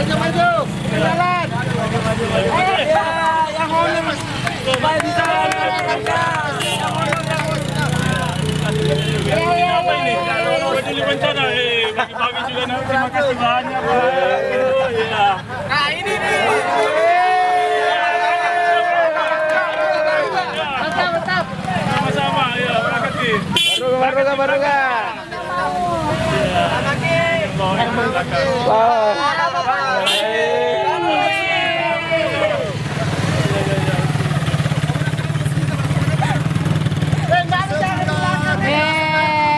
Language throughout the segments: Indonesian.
Maju. Jalan. Ya, yang honor Mas. Coba di sana. Apa ini? Peduli bencana. Bagi-bagi juga nih. Terima kasih banyak. Iya. Nah, ini nih. Mantap. Sama-sama. Ya, terima kasih. Baruga.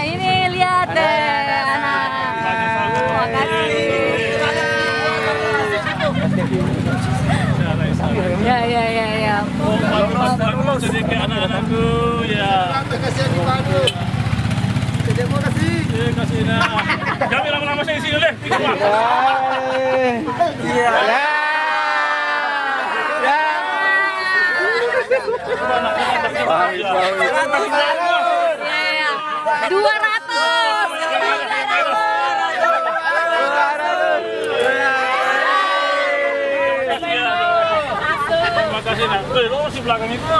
Ini lihat anak. Makasih. Ya. Sedikit anak-anakku, ya. Terima kasih. Terima kasih nak. Jangan lama-lama saya isi oleh. Iya. Terima kasih nak. Lo si belakang itu.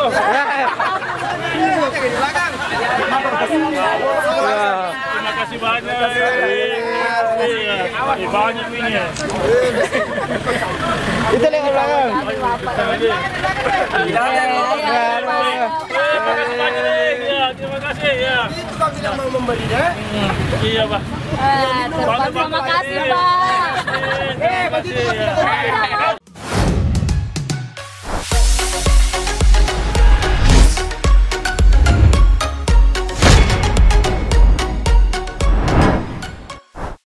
Terima kasih banyak. Banyak ini ya. Itu yang belakang. Terima kasih ya. Ini tukang tidak mau membelinya. Iya, Pak. Terima kasih, Pak. Terima kasih ya.